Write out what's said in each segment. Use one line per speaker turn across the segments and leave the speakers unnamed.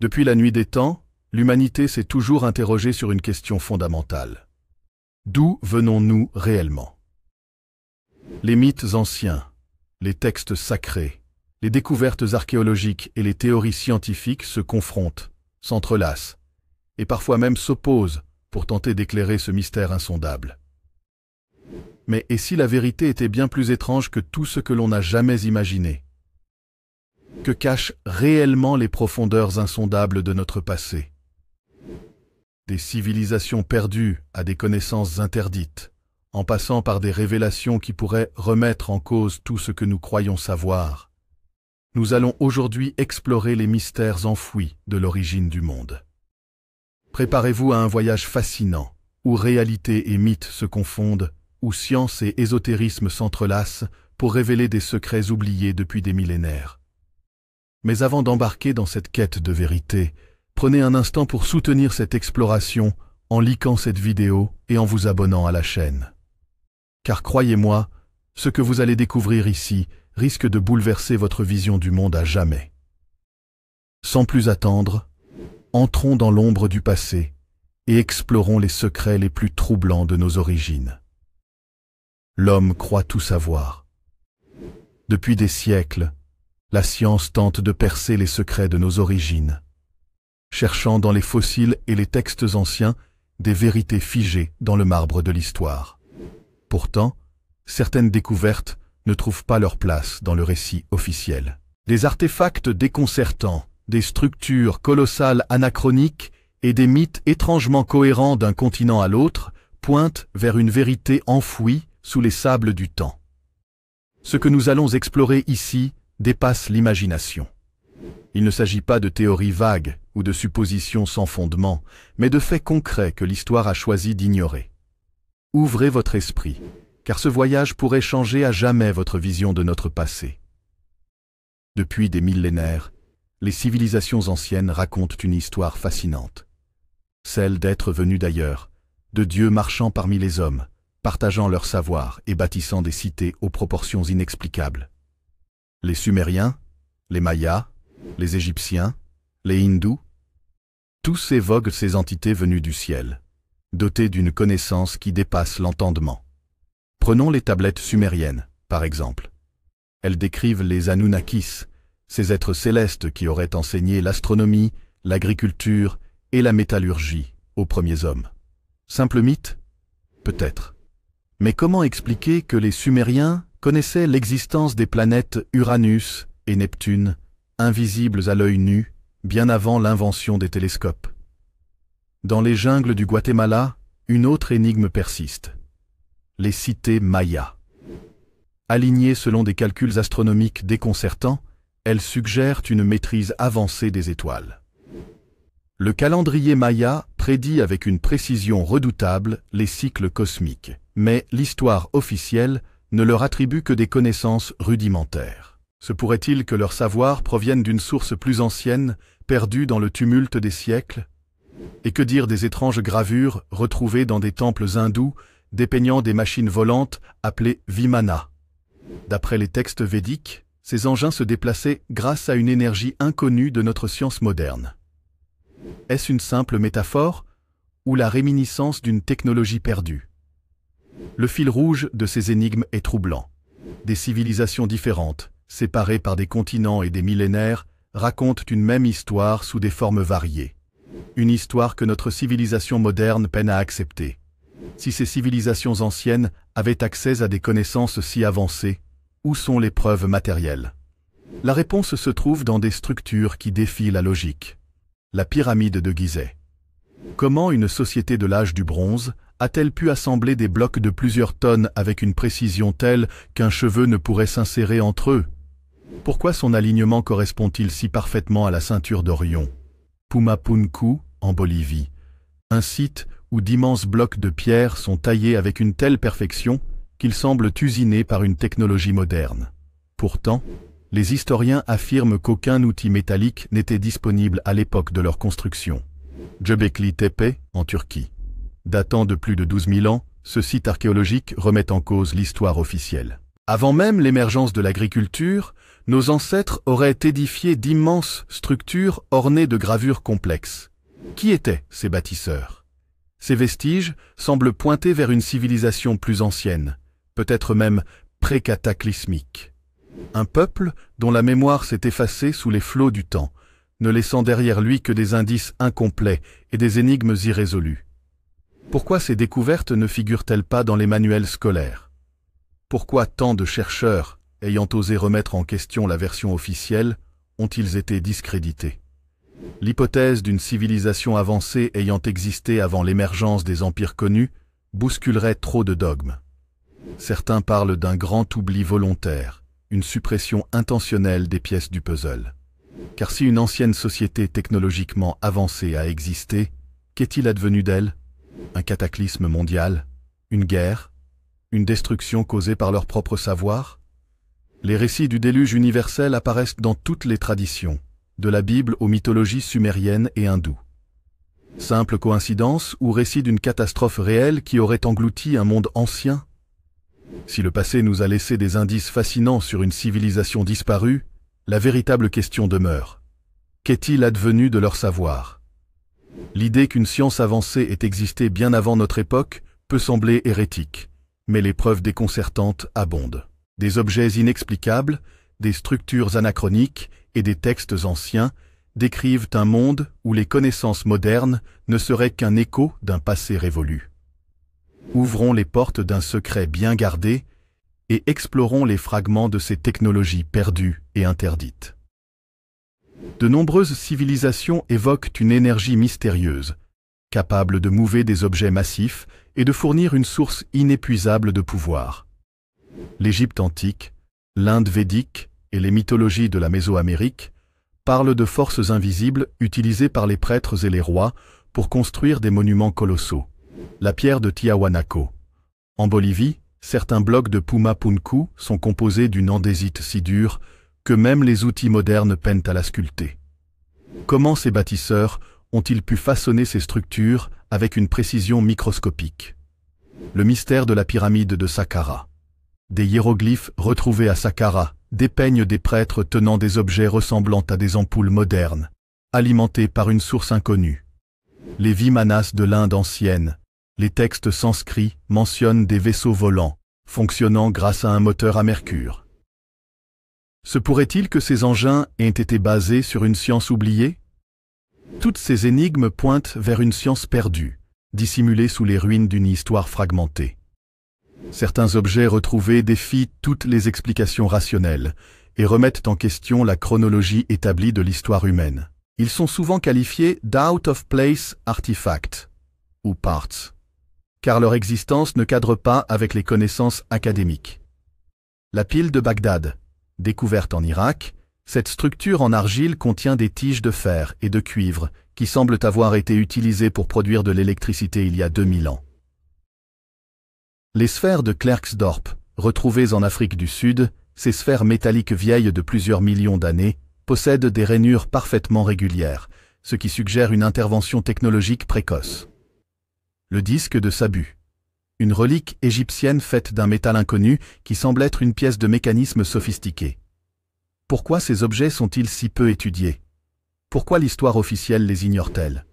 Depuis la nuit des temps, l'humanité s'est toujours interrogée sur une question fondamentale. D'où venons-nous réellement? Les mythes anciens, les textes sacrés, les découvertes archéologiques et les théories scientifiques se confrontent, s'entrelacent, et parfois même s'opposent pour tenter d'éclairer ce mystère insondable. Mais et si la vérité était bien plus étrange que tout ce que l'on n'a jamais imaginé? Que cachent réellement les profondeurs insondables de notre passé? Des civilisations perdues à des connaissances interdites, en passant par des révélations qui pourraient remettre en cause tout ce que nous croyons savoir. Nous allons aujourd'hui explorer les mystères enfouis de l'origine du monde. Préparez-vous à un voyage fascinant, où réalité et mythe se confondent, où science et ésotérisme s'entrelacent pour révéler des secrets oubliés depuis des millénaires. Mais avant d'embarquer dans cette quête de vérité, prenez un instant pour soutenir cette exploration en likant cette vidéo et en vous abonnant à la chaîne. Car croyez-moi, ce que vous allez découvrir ici risque de bouleverser votre vision du monde à jamais. Sans plus attendre, entrons dans l'ombre du passé et explorons les secrets les plus troublants de nos origines. L'homme croit tout savoir. Depuis des siècles, la science tente de percer les secrets de nos origines, cherchant dans les fossiles et les textes anciens des vérités figées dans le marbre de l'histoire. Pourtant, certaines découvertes ne trouvent pas leur place dans le récit officiel. Des artefacts déconcertants, des structures colossales anachroniques et des mythes étrangement cohérents d'un continent à l'autre pointent vers une vérité enfouie sous les sables du temps. Ce que nous allons explorer ici dépasse l'imagination. Il ne s'agit pas de théories vagues ou de suppositions sans fondement, mais de faits concrets que l'histoire a choisi d'ignorer. Ouvrez votre esprit, car ce voyage pourrait changer à jamais votre vision de notre passé. Depuis des millénaires, les civilisations anciennes racontent une histoire fascinante. Celle d'êtres venus d'ailleurs, de dieux marchant parmi les hommes, partageant leur savoir et bâtissant des cités aux proportions inexplicables. Les Sumériens, les Mayas, les Égyptiens, les Hindous, tous évoquent ces entités venues du ciel, dotées d'une connaissance qui dépasse l'entendement. Prenons les tablettes sumériennes, par exemple. Elles décrivent les Anunnakis, ces êtres célestes qui auraient enseigné l'astronomie, l'agriculture et la métallurgie aux premiers hommes. Simple mythe? Peut-être. Mais comment expliquer que les Sumériens connaissaient l'existence des planètes Uranus et Neptune, invisibles à l'œil nu, bien avant l'invention des télescopes? Dans les jungles du Guatemala, une autre énigme persiste. Les cités mayas. Alignées selon des calculs astronomiques déconcertants, elles suggèrent une maîtrise avancée des étoiles. Le calendrier maya prédit avec une précision redoutable les cycles cosmiques, mais l'histoire officielle ne leur attribue que des connaissances rudimentaires. Se pourrait-il que leur savoir provienne d'une source plus ancienne, perdue dans le tumulte des siècles? Et que dire des étranges gravures retrouvées dans des temples hindous, dépeignant des machines volantes appelées Vimana? D'après les textes védiques, ces engins se déplaçaient grâce à une énergie inconnue de notre science moderne. Est-ce une simple métaphore ou la réminiscence d'une technologie perdue? Le fil rouge de ces énigmes est troublant. Des civilisations différentes, séparées par des continents et des millénaires, racontent une même histoire sous des formes variées. Une histoire que notre civilisation moderne peine à accepter. Si ces civilisations anciennes avaient accès à des connaissances si avancées, où sont les preuves matérielles? La réponse se trouve dans des structures qui défient la logique. La pyramide de Gizeh. Comment une société de l'âge du bronze a-t-elle pu assembler des blocs de plusieurs tonnes avec une précision telle qu'un cheveu ne pourrait s'insérer entre eux? Pourquoi son alignement correspond-il si parfaitement à la ceinture d'Orion? Pumapunku, en Bolivie. Un site où d'immenses blocs de pierre sont taillés avec une telle perfection qu'ils semblent usinés par une technologie moderne. Pourtant, les historiens affirment qu'aucun outil métallique n'était disponible à l'époque de leur construction. Göbekli Tepe, en Turquie. Datant de plus de 12 000 ans, ce site archéologique remet en cause l'histoire officielle. Avant même l'émergence de l'agriculture, nos ancêtres auraient édifié d'immenses structures ornées de gravures complexes. Qui étaient ces bâtisseurs? Ces vestiges semblent pointer vers une civilisation plus ancienne, peut-être même pré-cataclysmique. Un peuple dont la mémoire s'est effacée sous les flots du temps, ne laissant derrière lui que des indices incomplets et des énigmes irrésolues. Pourquoi ces découvertes ne figurent-elles pas dans les manuels scolaires? Pourquoi tant de chercheurs, ayant osé remettre en question la version officielle, ont-ils été discrédités? L'hypothèse d'une civilisation avancée ayant existé avant l'émergence des empires connus bousculerait trop de dogmes. Certains parlent d'un grand oubli volontaire, une suppression intentionnelle des pièces du puzzle. Car si une ancienne société technologiquement avancée a existé, qu'est-il advenu d'elle? Un cataclysme mondial? Une guerre? Une destruction causée par leur propre savoir? Les récits du déluge universel apparaissent dans toutes les traditions, de la Bible aux mythologies sumériennes et hindoues. Simple coïncidence ou récit d'une catastrophe réelle qui aurait englouti un monde ancien? Si le passé nous a laissé des indices fascinants sur une civilisation disparue, la véritable question demeure. Qu'est-il advenu de leur savoir? L'idée qu'une science avancée ait existé bien avant notre époque peut sembler hérétique, mais les preuves déconcertantes abondent. Des objets inexplicables, des structures anachroniques et des textes anciens décrivent un monde où les connaissances modernes ne seraient qu'un écho d'un passé révolu. Ouvrons les portes d'un secret bien gardé et explorons les fragments de ces technologies perdues et interdites. De nombreuses civilisations évoquent une énergie mystérieuse, capable de mouver des objets massifs et de fournir une source inépuisable de pouvoir. L'Égypte antique, l'Inde védique et les mythologies de la Mésoamérique parlent de forces invisibles utilisées par les prêtres et les rois pour construire des monuments colossaux. La pierre de Tiahuanaco. En Bolivie, certains blocs de Puma Punku sont composés d'une andésite si dure que même les outils modernes peinent à la sculpter. Comment ces bâtisseurs ont-ils pu façonner ces structures avec une précision microscopique? Le mystère de la pyramide de Saqqara. Des hiéroglyphes retrouvés à Saqqara dépeignent des prêtres tenant des objets ressemblant à des ampoules modernes, alimentés par une source inconnue. Les Vimanas de l'Inde ancienne, les textes sanscrits mentionnent des vaisseaux volants, fonctionnant grâce à un moteur à mercure. Se pourrait-il que ces engins aient été basés sur une science oubliée? Toutes ces énigmes pointent vers une science perdue, dissimulée sous les ruines d'une histoire fragmentée. Certains objets retrouvés défient toutes les explications rationnelles et remettent en question la chronologie établie de l'histoire humaine. Ils sont souvent qualifiés d'out-of-place artifacts ou parts, car leur existence ne cadre pas avec les connaissances académiques. La pile de Bagdad, découverte en Irak, cette structure en argile contient des tiges de fer et de cuivre qui semblent avoir été utilisées pour produire de l'électricité il y a 2000 ans. Les sphères de Klerksdorp, retrouvées en Afrique du Sud, ces sphères métalliques vieilles de plusieurs millions d'années, possèdent des rainures parfaitement régulières, ce qui suggère une intervention technologique précoce. Le disque de Sabu. Une relique égyptienne faite d'un métal inconnu qui semble être une pièce de mécanisme sophistiqué. Pourquoi ces objets sont-ils si peu étudiés? Pourquoi l'histoire officielle les ignore-t-elle?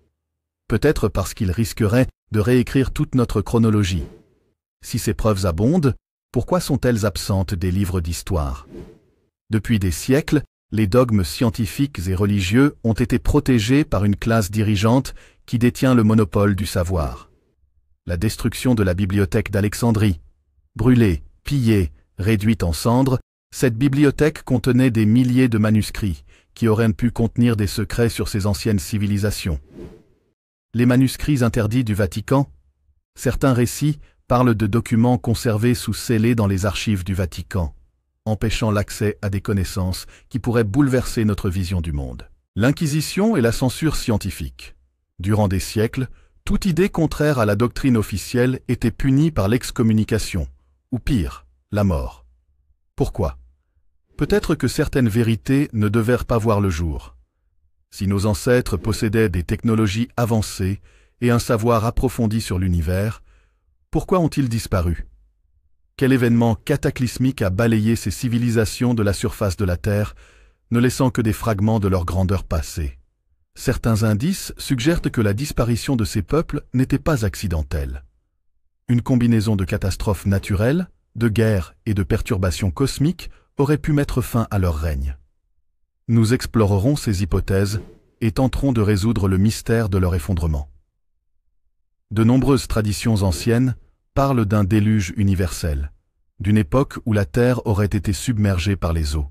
Peut-être parce qu'ils risqueraient de réécrire toute notre chronologie. Si ces preuves abondent, pourquoi sont-elles absentes des livres d'histoire? Depuis des siècles, les dogmes scientifiques et religieux ont été protégés par une classe dirigeante qui détient le monopole du savoir. La destruction de la bibliothèque d'Alexandrie. Brûlée, pillée, réduite en cendres, cette bibliothèque contenait des milliers de manuscrits qui auraient pu contenir des secrets sur ces anciennes civilisations. Les manuscrits interdits du Vatican. Certains récits parlent de documents conservés sous scellés dans les archives du Vatican, empêchant l'accès à des connaissances qui pourraient bouleverser notre vision du monde. L'Inquisition et la censure scientifique. Durant des siècles, toute idée contraire à la doctrine officielle était punie par l'excommunication, ou pire, la mort. Pourquoi? Peut-être que certaines vérités ne devaient pas voir le jour. Si nos ancêtres possédaient des technologies avancées et un savoir approfondi sur l'univers, pourquoi ont-ils disparu? Quel événement cataclysmique a balayé ces civilisations de la surface de la Terre, ne laissant que des fragments de leur grandeur passée? Certains indices suggèrent que la disparition de ces peuples n'était pas accidentelle. Une combinaison de catastrophes naturelles, de guerres et de perturbations cosmiques aurait pu mettre fin à leur règne. Nous explorerons ces hypothèses et tenterons de résoudre le mystère de leur effondrement. De nombreuses traditions anciennes parlent d'un déluge universel, d'une époque où la Terre aurait été submergée par les eaux.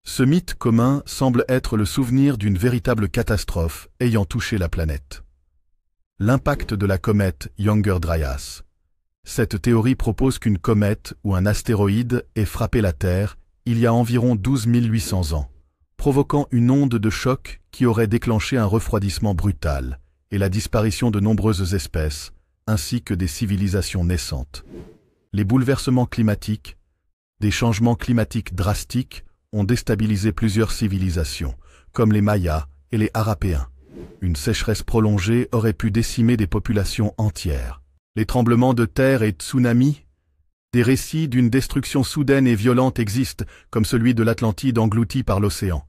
Ce mythe commun semble être le souvenir d'une véritable catastrophe ayant touché la planète. L'impact de la comète Younger-Dryas. Cette théorie propose qu'une comète ou un astéroïde ait frappé la Terre il y a environ 12 800 ans, provoquant une onde de choc qui aurait déclenché un refroidissement brutal et la disparition de nombreuses espèces, ainsi que des civilisations naissantes. Les bouleversements climatiques, des changements climatiques drastiques ont déstabilisé plusieurs civilisations, comme les Mayas et les Harapéens. Une sécheresse prolongée aurait pu décimer des populations entières. Les tremblements de terre et tsunamis, des récits d'une destruction soudaine et violente existent, comme celui de l'Atlantide englouti par l'océan.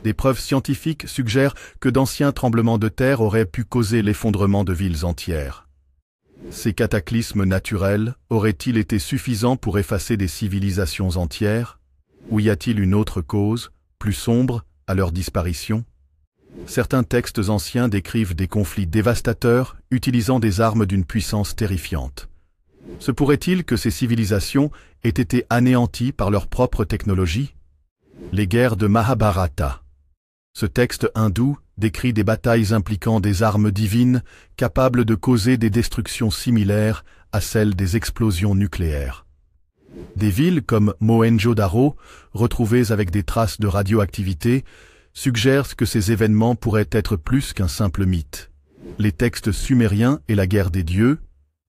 Des preuves scientifiques suggèrent que d'anciens tremblements de terre auraient pu causer l'effondrement de villes entières. Ces cataclysmes naturels auraient-ils été suffisants pour effacer des civilisations entières? Ou y a-t-il une autre cause, plus sombre, à leur disparition? Certains textes anciens décrivent des conflits dévastateurs utilisant des armes d'une puissance terrifiante. Se pourrait-il que ces civilisations aient été anéanties par leur propre technologie? Les guerres de Mahabharata. Ce texte hindou décrit des batailles impliquant des armes divines capables de causer des destructions similaires à celles des explosions nucléaires. Des villes comme Mohenjo-Daro, retrouvées avec des traces de radioactivité, suggèrent que ces événements pourraient être plus qu'un simple mythe. Les textes sumériens et la guerre des dieux,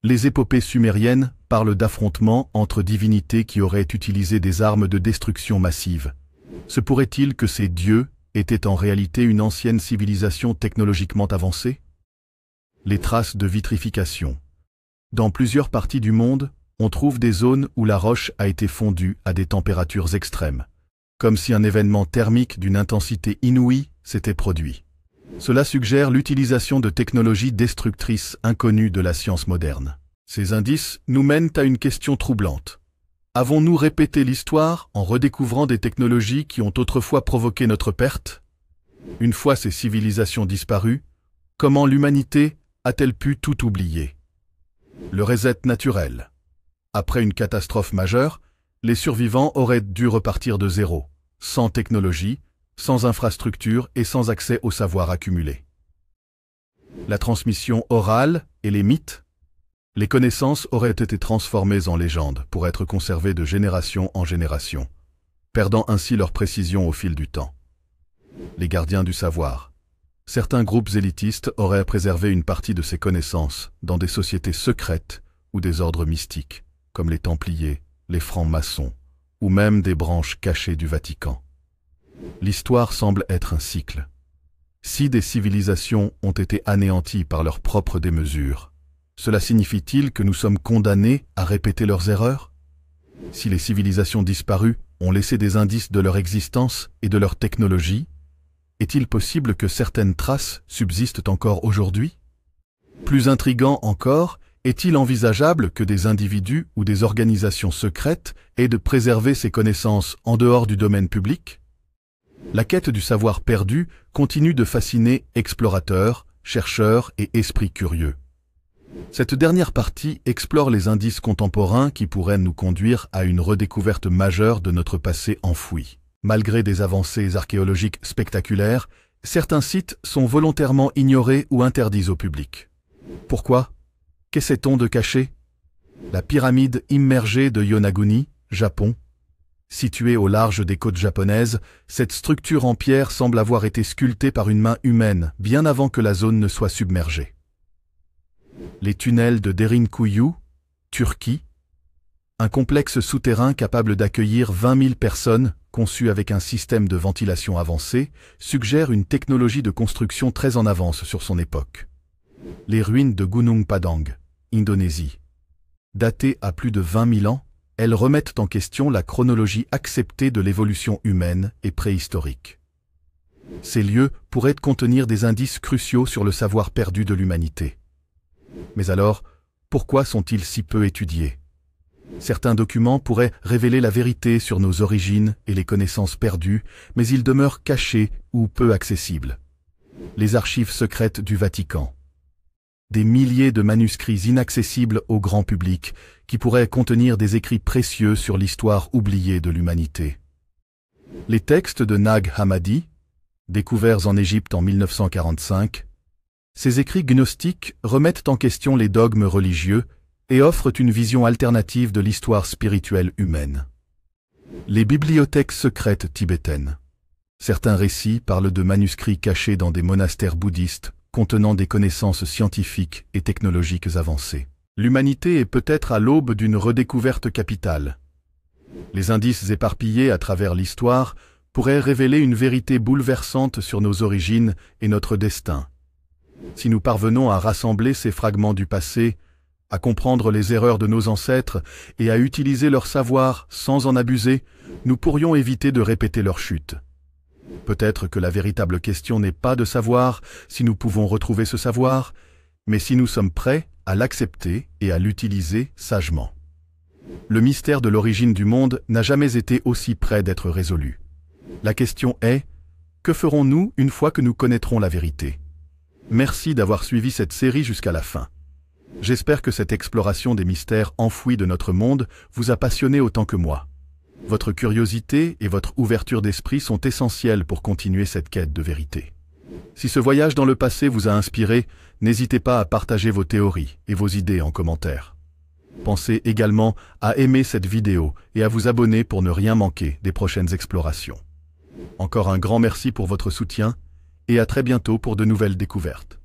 les épopées sumériennes parlent d'affrontements entre divinités qui auraient utilisé des armes de destruction massive. Se pourrait-il que ces dieux étaient en réalité une ancienne civilisation technologiquement avancée? Les traces de vitrification. Dans plusieurs parties du monde, on trouve des zones où la roche a été fondue à des températures extrêmes, comme si un événement thermique d'une intensité inouïe s'était produit. Cela suggère l'utilisation de technologies destructrices inconnues de la science moderne. Ces indices nous mènent à une question troublante. Avons-nous répété l'histoire en redécouvrant des technologies qui ont autrefois provoqué notre perte? Une fois ces civilisations disparues, comment l'humanité a-t-elle pu tout oublier? Le reset naturel. Après une catastrophe majeure, les survivants auraient dû repartir de zéro, sans technologie, sans infrastructure et sans accès au savoir accumulé. La transmission orale et les mythes. Les connaissances auraient été transformées en légendes pour être conservées de génération en génération, perdant ainsi leur précision au fil du temps. Les gardiens du savoir. Certains groupes élitistes auraient préservé une partie de ces connaissances dans des sociétés secrètes ou des ordres mystiques, comme les Templiers, les francs-maçons, ou même des branches cachées du Vatican. L'histoire semble être un cycle. Si des civilisations ont été anéanties par leur propre démesure, cela signifie-t-il que nous sommes condamnés à répéter leurs erreurs? Si les civilisations disparues ont laissé des indices de leur existence et de leur technologie, est-il possible que certaines traces subsistent encore aujourd'hui? Plus intriguant encore, est-il envisageable que des individus ou des organisations secrètes aient de préserver ces connaissances en dehors du domaine public? La quête du savoir perdu continue de fasciner explorateurs, chercheurs et esprits curieux. Cette dernière partie explore les indices contemporains qui pourraient nous conduire à une redécouverte majeure de notre passé enfoui. Malgré des avancées archéologiques spectaculaires, certains sites sont volontairement ignorés ou interdits au public. Pourquoi? Qu'essaie-t-on de cacher? La pyramide immergée de Yonaguni, Japon. Située au large des côtes japonaises, cette structure en pierre semble avoir été sculptée par une main humaine bien avant que la zone ne soit submergée. Les tunnels de Derinkuyu, Turquie. Un complexe souterrain capable d'accueillir 20 000 personnes, conçu avec un système de ventilation avancé, suggère une technologie de construction très en avance sur son époque. Les ruines de Gunung Padang, Indonésie. Datées à plus de 20 000 ans, elles remettent en question la chronologie acceptée de l'évolution humaine et préhistorique. Ces lieux pourraient contenir des indices cruciaux sur le savoir perdu de l'humanité. Mais alors, pourquoi sont-ils si peu étudiés? Certains documents pourraient révéler la vérité sur nos origines et les connaissances perdues, mais ils demeurent cachés ou peu accessibles. Les archives secrètes du Vatican. Des milliers de manuscrits inaccessibles au grand public qui pourraient contenir des écrits précieux sur l'histoire oubliée de l'humanité. Les textes de Nag Hammadi, découverts en Égypte en 1945, ces écrits gnostiques remettent en question les dogmes religieux et offrent une vision alternative de l'histoire spirituelle humaine. Les bibliothèques secrètes tibétaines. Certains récits parlent de manuscrits cachés dans des monastères bouddhistes contenant des connaissances scientifiques et technologiques avancées. L'humanité est peut-être à l'aube d'une redécouverte capitale. Les indices éparpillés à travers l'histoire pourraient révéler une vérité bouleversante sur nos origines et notre destin. Si nous parvenons à rassembler ces fragments du passé, à comprendre les erreurs de nos ancêtres et à utiliser leur savoir sans en abuser, nous pourrions éviter de répéter leur chute. Peut-être que la véritable question n'est pas de savoir si nous pouvons retrouver ce savoir, mais si nous sommes prêts à l'accepter et à l'utiliser sagement. Le mystère de l'origine du monde n'a jamais été aussi près d'être résolu. La question est, que ferons-nous une fois que nous connaîtrons la vérité? Merci d'avoir suivi cette série jusqu'à la fin. J'espère que cette exploration des mystères enfouis de notre monde vous a passionné autant que moi. Votre curiosité et votre ouverture d'esprit sont essentielles pour continuer cette quête de vérité. Si ce voyage dans le passé vous a inspiré, n'hésitez pas à partager vos théories et vos idées en commentaire. Pensez également à aimer cette vidéo et à vous abonner pour ne rien manquer des prochaines explorations. Encore un grand merci pour votre soutien et à très bientôt pour de nouvelles découvertes.